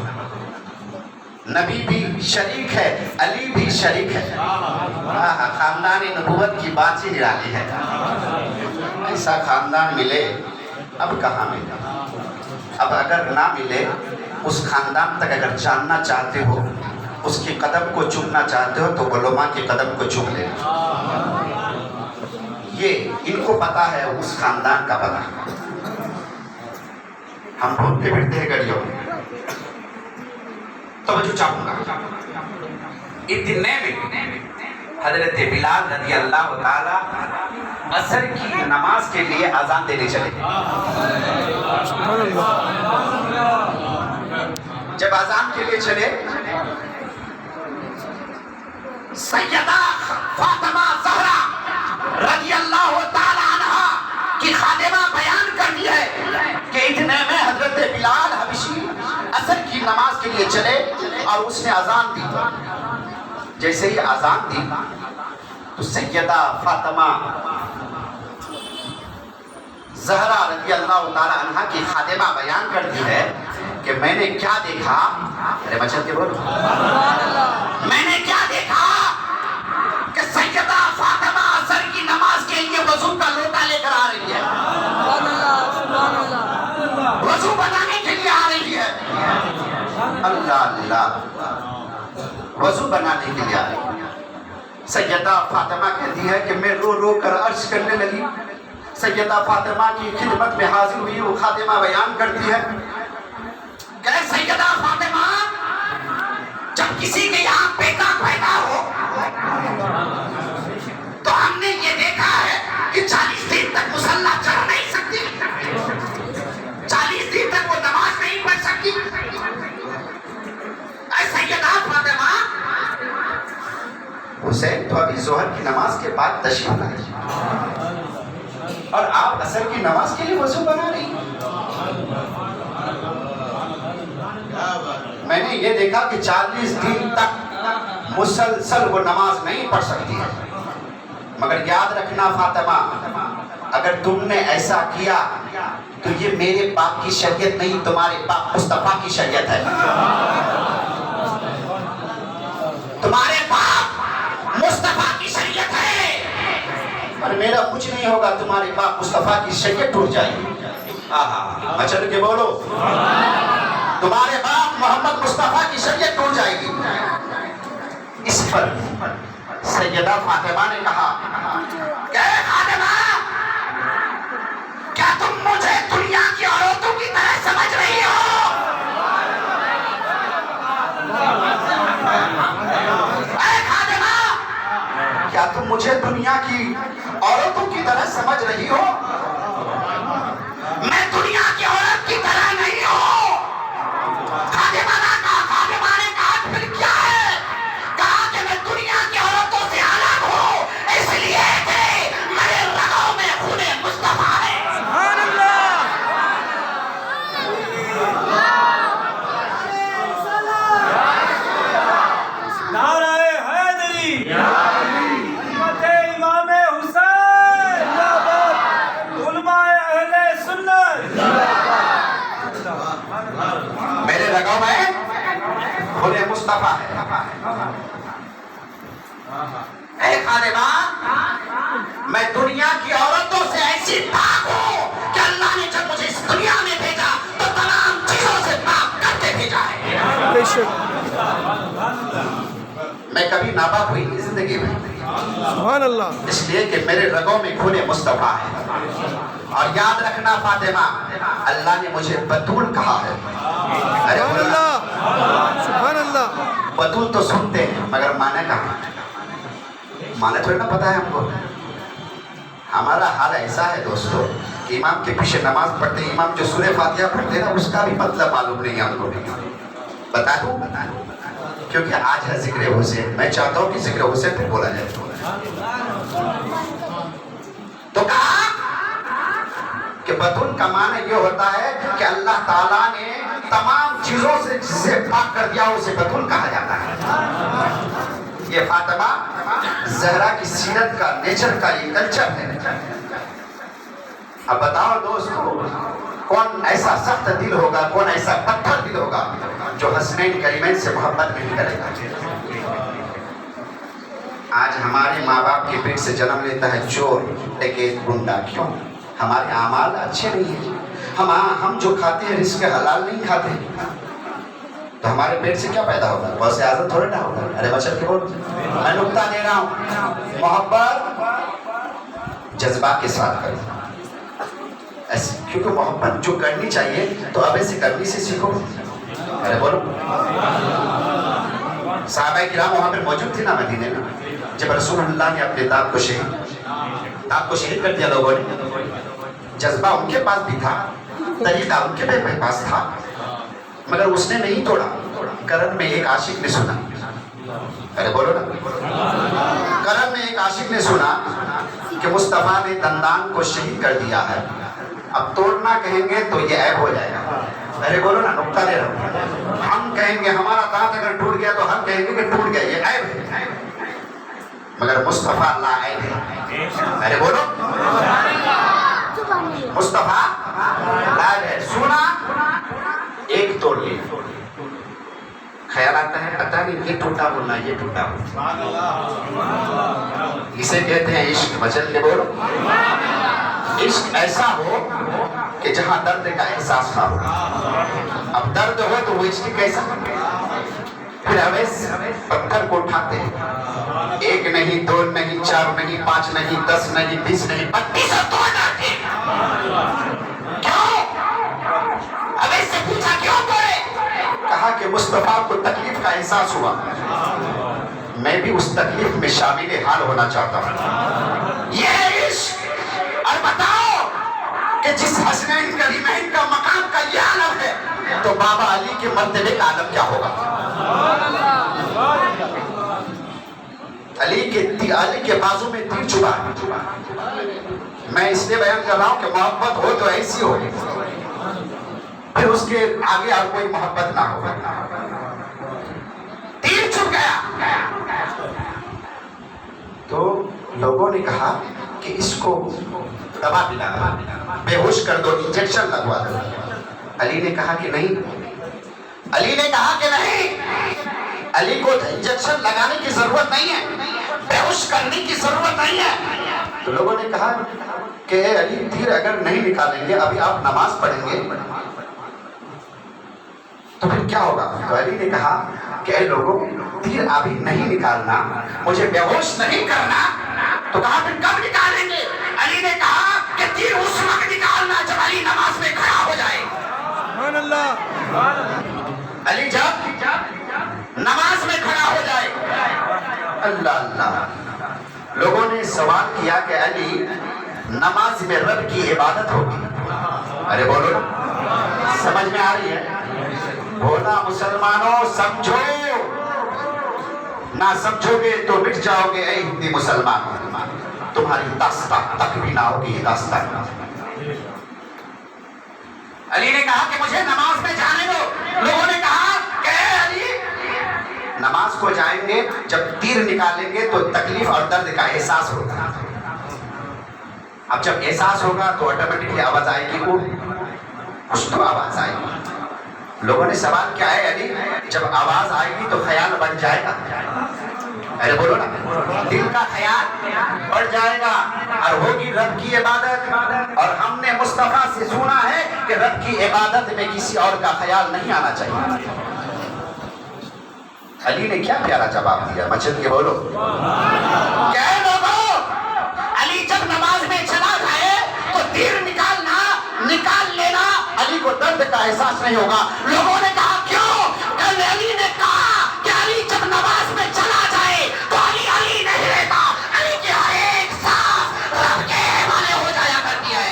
نبی بھی شریک ہے، علی بھی شریک ہے، خاندان نبوت کی بات ہی نرالی ہے، ایسا خاندان ملے اب کہاں ملے، اب اگر نہ ملے اس خاندان تک اگر جاننا چاہتے ہو، اس کی قدم کو چومنا چاہتے ہو تو علماء کی قدم کو چوم لے، یہ ان کو پتا ہے، اس خاندان کا پتا ہے، ہم ڈھونڈتے پھرتے ہیں گڑیوں میں۔ توجہ چاہوں گا، اتنے میں حضرت بلال رضی اللہ تعالیٰ عصر کی نماز کے لیے اذان دینے چلے، جب اذان کے لیے چلے سیدہ فاطمہ زہرا رضی اللہ تعالیٰ عنہ کی خادمہ بیان کرتی ہے کہ اتنے میں حضرت بلال حبشی عصر کی نماز کے لیے چلے اور اس نے اذان دی، جیسے ہی اذان دی تو سیدہ فاطمہ زہرا رضی اللہ تعالیٰ عنہ کی خادمہ بیان کرتی ہے کہ میں نے کیا دیکھا، ارے بچت کے بول، میں نے کیا دیکھا کہ سیدہ فاطمہ عصر کی نماز کے لیے وضو کا لوٹا لے کر آ رہی ہے، وضو بنانے کے لیے آ رہی ہے، اللہ اللہ، وضو بنانے کے لیے آ رہی ہے۔ سیدہ فاطمہ کہتی ہے کہ میں رو رو کر عرض کرنے لگی، سیدہ فاطمہ کی خدمت میں حاضر ہوئی، وہ خادمہ بیان کرتی ہے کہ سیدہ فاطمہ جب کسی کے یہاں بیٹا پیدا ہو تو ہم نے یہ دیکھا ہے کہ 40 دن تک مصلی چڑھ نہیں سکتی، 40 دن تک وہ نماز نہیں پڑھ سکتی۔ اے سیدہ فاطمہ، حسین تو ابھی ظہر کی نماز کے بعد تشریف لائے اور آپ عصر کی نماز کے لیے وضو بنا رہی۔ میں نے یہ دیکھا کہ 40 دن تک مسلسل وہ نماز نہیں پڑھ سکتی، مگر یاد رکھنا فاطمہ، اگر تم نے ایسا کیا تو یہ میرے باپ کی شریعت نہیں، تمہارے باپ مصطفیٰ کی شریعت ہے۔ تمہارے باپ مصطفیٰ کی شریعت ہے اور میرا کچھ نہیں ہوگا، تمہارے باپ مصطفیٰ کی شریعت ٹوٹ جائے گی۔ مچل کے بولو، تمہارے باپ محمد مصطفیٰ کی شریعت ٹوٹ جائے گی۔ اس پر سیدہ فاطمہ نے کہا کہ اے فاطمہ، کیا تم مجھے دنیا کی عورتوں کی طرح سمجھ رہی ہو؟ اے فاطمہ، کیا تم مجھے دنیا کی عورتوں کی طرح سمجھ رہی ہو؟ میں دنیا کی عورت کی طرح نہیں ہوں۔ فاطمہ نے کہا پھر کیا ہے؟ کہا کہ میں دنیا کی عورتوں سے الگ ہوں، اس لیے کہ میرے رگوں میں خون مصطفیٰ ہے۔ سبحان اللہ۔ نعرہ حیدری، خدمت امام حسین، علماء اہل سنت۔ میرے رگوں میں خون مصطفیٰ ہے۔ اے خادمہ، میں دنیا کی عورتوں سے ایسی پاک ہوں کہ اللہ نے جب مجھے اس دنیا میں بھیجا تو تمام چیزوں سے پاک کرتے بھیجا ہے۔ بے شک۔ میں کبھی ناپاک ہوئی نہیں زندگی میں، سبحان اللہ۔ اس لیے کہ میرے رگوں میں خون مصطفیٰ ہے۔ اور یاد رکھنا فاطمہ، اللہ نے مجھے بتول کہا ہے۔ ارے سبحان اللہ، سبحان اللہ۔ بتول تو سنتے ہیں مگر مانے کہاں؟ مانے تھوڑی نہ پتا ہے ہم کو۔ ہمارا حال ایسا ہے دوستو کہ امام کے پیچھے نماز پڑھتے ہیں، امام جو سورہ فاتحہ پڑھتے ہیں نا، اس کا بھی مطلب معلوم نہیں ہے ہم کو۔ بتا دوں، کیونکہ آج ہے ذکر حسین، میں چاہتا ہوں کہ ذکر حسین پہ بولا جائے۔ تو کہا کہ بتول کا معنی یہ ہوتا ہے کہ اللہ تعالیٰ نے تمام چیزوں سے جسے پاک کر دیا اسے بتول کہا جاتا ہے۔ یہ فاطمہ زہرا کی سیرت کا، نیچر کا یہ کلچر ہے۔ اب بتاؤ دوستو، کون ایسا سخت دل ہوگا، کون ایسا پتھر دل ہوگا جو حسنین کریمین سے محبت نہیں کرے گا؟ آج ہمارے ماں باپ کے پیٹ سے جنم لیتا ہے چور، ڈکیت، گنڈا۔ کیوں؟ ہمارے اعمال اچھے نہیں ہیں، ہم جو کھاتے ہیں رزق حلال نہیں کھاتے، تو ہمارے پیٹ سے کیا پیدا ہوگا؟ بہت سے اعظم تھوڑے نہ ہوگا۔ ارے بچر کے بول، میں نکتہ دے رہا ہوں، محبت جذبات کے ساتھ کرو، کیونکہ محبت جو کرنی چاہیے تو ابے سے کرنی سے سیکھو۔ ارے بولو، صحابہ کرام وہاں پر موجود تھی نا مدینے میں، جب رسول اللہ نے اپنے داد کو شہید کر دیا لوگوں نے، جذبہ ان کے پاس بھی تھا، طریقہ ان کے پاس تھا، مگر اس نے نہیں توڑا۔ کرن میں ایک عاشق نے سنا، ارے بولو نا، کرن میں ایک عاشق نے سنا کہ مصطفیٰ نے دندان کو شہید کر دیا ہے، اب توڑنا کہیں گے تو یہ عیب ہو جائے گا۔ ارے بولو نا، نکتہ دے رہا ہوں، ہم کہیں گے ہمارا دانت اگر ٹوٹ گیا تو ہم کہیں گے کہ ٹوٹ گیا، یہ عیب ہے، مگر مصطفیٰ لا عیب ہے۔ ارے بولو، مصطفیٰ لا عیب ہے۔ سنا، ایک توڑ لی، خیال آتا ہے پتہ نہیں یہ ٹوٹا بولنا، یہ ٹوٹا بولنا، اسے کہتے ہیں عشق۔ مچل کے بولو، عشق ایسا ہو کہ جہاں درد کا احساس نہ ہو۔ اب درد ہو تو وہ عشق کیسا؟ پھر اویس پتھر کو اٹھاتے ہیں، ایک نہیں، دو نہیں، چار نہیں، 5 نہیں، 10 نہیں، 20 نہیں، 32 توڑ ڈالتے ہیں۔ کیوں؟ اویس سے پوچھا کیوں توڑے؟ کہا کہ مصطفیٰ کو تکلیف کا احساس ہوا، میں بھی اس تکلیف میں شامل حال ہونا چاہتا ہوں۔ یہ عشق، اور بتاؤ کہ جس حسنین کریمین کا مقام کا یہ عالم ہے تو بابا علی کے مرتبے کا عالم کیا ہوگا؟ علی کے بازو میں تیر چبھا ہے۔ میں اس لیے بیان کر رہا ہوں کہ محبت ہو تو ایسی ہو، پھر اس کے آگے اور کوئی محبت نہ ہو۔ تیر چھپ گیا تو لوگوں نے کہا کہ اس کو دوا پلا دو، بے ہوش کر دو، انجیکشن لگوا دو۔ علی نے کہا کہ نہیں، علی نے کہا کہ نہیں، علی کو انجیکشن لگانے کی ضرورت نہیں ہے، بے ہوش کرنے کی ضرورت نہیں ہے۔ تو لوگوں نے کہا کہ اے علی، تیر اگر نہیں نکالیں گے، ابھی آپ نماز پڑھیں گے تو پھر کیا ہوگا؟ تو علی نے کہا کہ اے لوگوں، تیر ابھی نہیں نکالنا، مجھے بے ہوش نہیں کرنا۔ تو کہا پھر کب نکالیں گے؟ علی نے کہا کہ تیر اس وقت نکالنا جب علی نماز میں کھڑا ہو جائے۔ سبحان اللہ۔ علی جب نماز میں کھڑا ہو جائے۔ اللہ اللہ۔ لوگوں نے سوال کیا کہ علی، نماز میں رب کی عبادت ہوگی؟ ارے بولو، سمجھ میں آ رہی ہے؟ بولا مسلمانوں سمجھو، نہ سمجھو گے تو مٹ جاؤ گے اے ہندی مسلمانوں، تمہاری داستان تک بھی نہ ہوگی یہ داستان۔ علی نے کہا کہ مجھے نماز میں جانے دو۔ لوگوں نے کہا کہ اے علی، نماز کو جائیں گے، جب تیر نکالیں گے تو تکلیف اور درد کا احساس ہوگا۔ اب جب احساس ہوگا تو آٹومیٹکلی آواز آئے گی، کچھ تو آواز آئے گی۔ لوگوں نے سوال کیا ہے علی، جب آواز آئے گی تو خیال بن جائے گا؟ ارے بولو نا، دل کا خیال بڑھ جائے گا اور ہوگی رب کی عبادت۔ اور ہم نے مصطفیٰ سے سنا ہے کہ رب کی عبادت میں کسی اور کا خیال نہیں آنا چاہیے۔ علی نے کیا پیارا جواب دیا، مچل کے بولو۔ کیا لوگوں، علی جب نماز میں چلا جائے تو تیر نکال لینا، علی کو درد کا احساس نہیں ہوگا۔ لوگوں نے کہا کیوں؟ کہ علی نے کہا کہ علی جب نماز میں چلا جائے تو علی نہیں رہتا، علی کی ہر ایک سانس رب کے حوالے ہو جایا کرتی ہے۔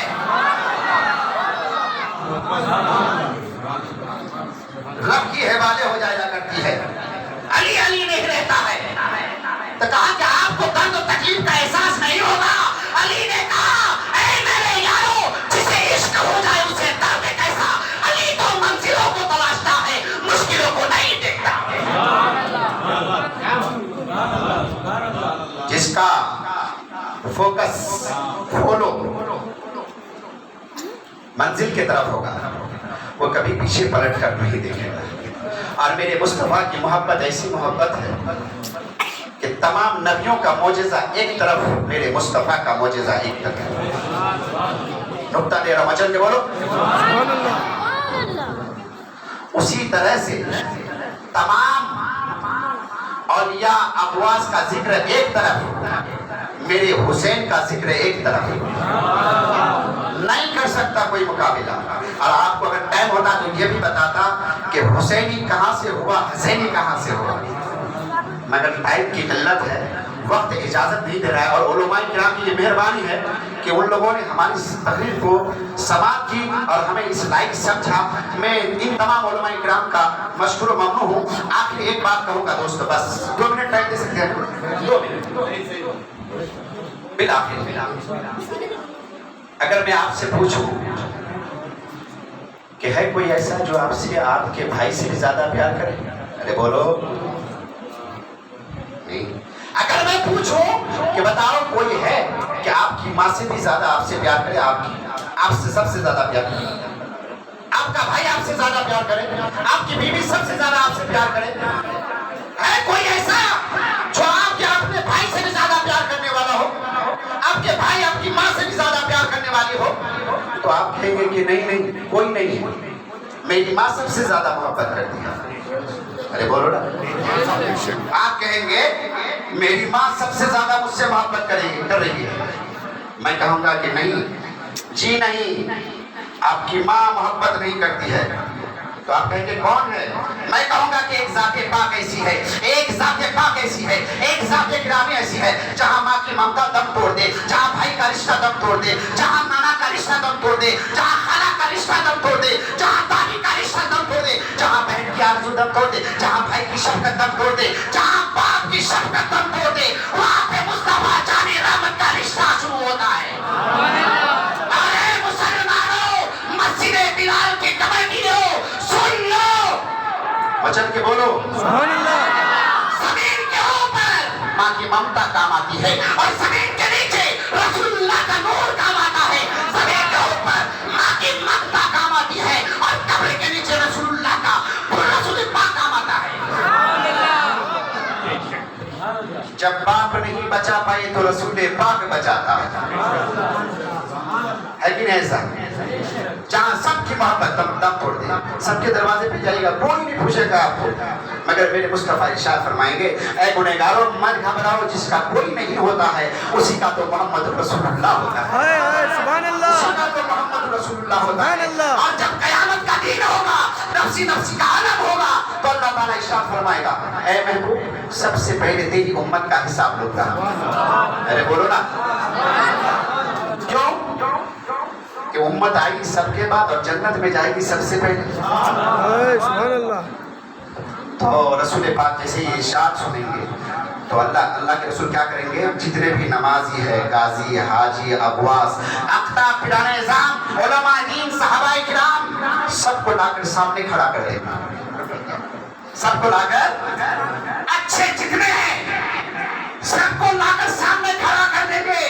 رب کی حوالے ہو جایا کرتی ہے، علی نہیں رہتا ہے۔ تو کہا کہ آپ کو درد و تکلیف کا احساس نہیں ہوگا؟ علی نے کہا اے میرے یارو، جسے عشق ہو جائے اسے درد کیسا؟ علی تو منزلوں کو تلاشتا ہے، مشکلوں کو نہیں دیکھتا۔ جس کا فوکس فولو منزل کی طرف ہوگا وہ کبھی پیچھے پلٹ کر نہیں دیکھے گا۔ اور میرے مصطفیٰ کی محبت ایسی محبت ہے کہ تمام نبیوں کا معجزہ ایک طرف، میرے مصطفیٰ کا معجزہ ایک طرف۔ نقطہ دے رہا مچل کے بولو۔ اسی طرح سے تمام اولیاء اقواس کا ذکر ایک طرف، میرے حسین کا ذکر ایک طرف، نہیں کر سکتا کوئی مقابلہ۔ اور آپ کو اگر ٹائم ہوتا تو یہ بھی بتاتا کہ حسینی کہاں سے ہوا، حسینی کہاں سے ہوا، مگر ٹائم کی قلت ہے، وقت اجازت نہیں دے رہا ہے۔ اور علماء کرام کی یہ مہربانی ہے کہ ان لوگوں نے ہماری تقریر کو سماعت کی اور ہمیں اس لائق سمجھا۔ میں ان تمام علماء کرام کا مشکور و ممنون ہوں۔ آخر ایک بات کہوں گا دوستو، بس 2 منٹ ٹائم دے سکتے ہیں؟ 2 منٹ بالآخر اگر میں آپ سے پوچھوں کہ ہے کوئی ایسا جو آپ سے، آپ کے بھائی سے بھی زیادہ پیار کرے؟ ارے بولو نہیں۔ اگر میں پوچھوں کہ بتاؤ کوئی ہے کہ آپ کی ماں سے بھی زیادہ آپ سے پیار کرے، آپ سے سب سے زیادہ پیار کرے، آپ کا بھائی آپ سے زیادہ پیار کرے، آپ کی بیوی سب سے زیادہ آپ سے پیار کرے؟ ہے کوئی ایسا جو آپ کے اپنے بھائی سے بھی زیادہ پیار کرنے والا ہو، آپ کے بھائی آپ کی ماں سے بھی زیادہ پیار کرنے والی ہو؟ تو آپ کہیں گے کہ نہیں، کوئی نہیں ہے، میری ماں سب سے زیادہ محبت کرتی ہے۔ ارے بولو نا، آپ کہیں گے میری ماں سب سے زیادہ مجھ سے محبت کر رہی ہے۔ میں کہوں گا کہ نہیں جی نہیں، آپ کی ماں محبت نہیں کرتی ہے، تو آپ کہیں گے کون ہے؟ میں کہوں گا کہ ایک ذات پاک ایسی ہے، ایک ذات پاک ایسی ہے، ایک ذات گرامی ایسی ہے جہاں ماں کی ممتا دم توڑ دے، جہاں بھائی کا رشتہ دم توڑ دے، جہاں نانا کا رشتہ دم توڑ دے، جہاں خالہ کا رشتہ دم توڑ دے، جہاں دادی کا رشتہ دم توڑ دے، جہاں بہن کی آرزو دم توڑ دے، جہاں بھائی کی شفقت دم توڑ دے، جہاں باپ کی شفقت دم توڑ دے، وہاں پہ مصطفیٰ جان رحمت کا رشتہ شروع ہوتا ہے۔ ارے مسلمانوں، مسجد بلال کے کمیٹیوں، سن لو، بچن کے بولو، سبحان اللہ۔ زمین کے اوپر ماں کی ممتا کام آتی ہے اور زمین کے نیچے رسول اللہ کا نور کام آتا ہے۔ زمین کے اوپر ماں کی ممتا کام آتی ہے اور قبر کے نیچے رسول اللہ کا رسول پاک کام آتا ہے۔ جب باپ نہیں بچا پائے تو رسول پاک بچاتا ہے کہ نہیں ایسا؟ جہاں سب کی محبت دم توڑ دے، سب کے دروازے پہ جائے گا، کوئی نہیں پوچھے گا آپ کو، مگر میرے مصطفیٰ ارشاد فرمائیں گے اے گنہگاروں مت گھبراؤ، جس کا کوئی نہیں ہوتا ہے اسی کا تو محمد رسول اللہ ہوتا ہے، ہائے ہائے سبحان اللہ، اسی کا تو محمد رسول اللہ ہوتا سبحان ہے۔ اللہ۔ اور جب قیامت کا دن ہوگا، نفسی نفسی کا عالم ہوگا، تو اللہ تعالیٰ ارشاد فرمائے گا اے محبوب سب سے پہلے تیری امت کا حساب لوں گا۔ ارے بولو نا، کیوں کہ امت آئی سب کے بعد اور جنت میں جائے گی سب سے پہلے۔ ہائے سبحان اللہ۔ تو رسول پاک جیسے یہ ارشاد سنیں گے تو اللہ کے رسول کیا کریں گے؟ جتنے بھی نمازی ہے، قاضی، حاجی، ابواس، اقطاب، پیران اعظام، علماء دین، صحابہ کرام، سب کو لا کر سامنے کھڑا کر دیں گے، سب کو لا کر، اچھے جتنے ہیں سب کو لا کر سامنے کھڑا کر دیں گے۔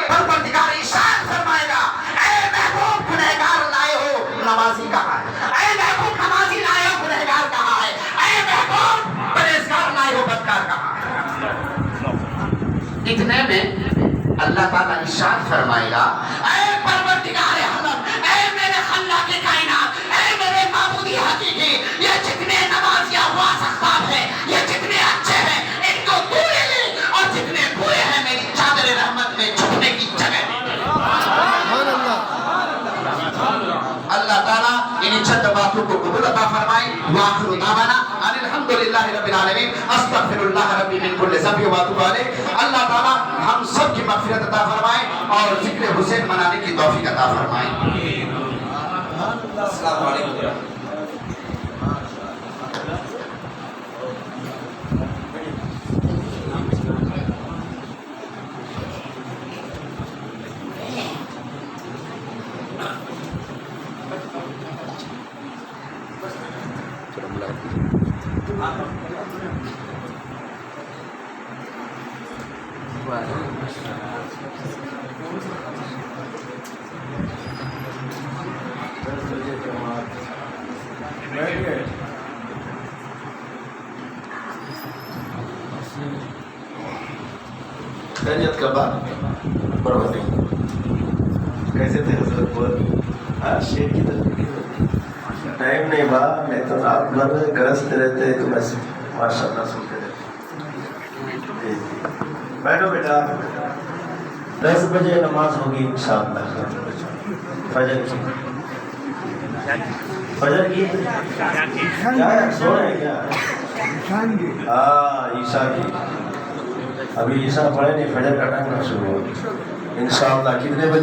پروردگار ارشاد فرمائے گا اے محبوب گنہگار لائے ہو نمازی کہاں ہے؟ اے محبوب نمازی لائے ہو گنہگار کہاں ہے؟ اے محبوب پرہیزگار لائے ہو بدکار کہاں ہے؟ اتنے میں اللہ تعالیٰ ارشاد فرمائے گا اے پروردگار عالم، اے میرے خلاق کائنات، اے میرے معبودی حقیقی، یہ جتنے نمازی ابواس اقطاب ہیں، یہ جتنے اچھے ہیں، ان کو تو لے لے، اور جتنے برے ہیں میری چادر رحمت میں چھپنے کی جگہ دے دے۔ سبحان اللہ۔ اللہ تعالیٰ ان چند باتوں کو قبول عطا فرمائے۔ وآخر دعوانا ان الحمدللہ رب العالمین، استغفر اللہ ربی من کل ذنب واتوب الیہ۔ اللہ تعالیٰ ہم سب کی مغفرت عطا فرمائے اور ذکر حسین منانے کی توفیق عطا فرمائے۔ السلام علیکم۔ خیریت کا بات پروردی کیسے تھے حضرت بول شیر کی طرف ٹائم نہیں با، نہیں تو رات بھر گرجتے رہتے تو بس ماشاء اللہ سنتے رہتے۔ بیٹھو بیٹا، 10 بجے نماز ہوگی انشاءاللہ، فجر کی کیا ہے؟ سو رہے ہیں کیا؟ ہاں عیشاء کی، ابھی عیشاء پڑھے نہیں، فجر کا ٹائم نہ شروع ہوگی انشاءاللہ۔ کتنے بجے؟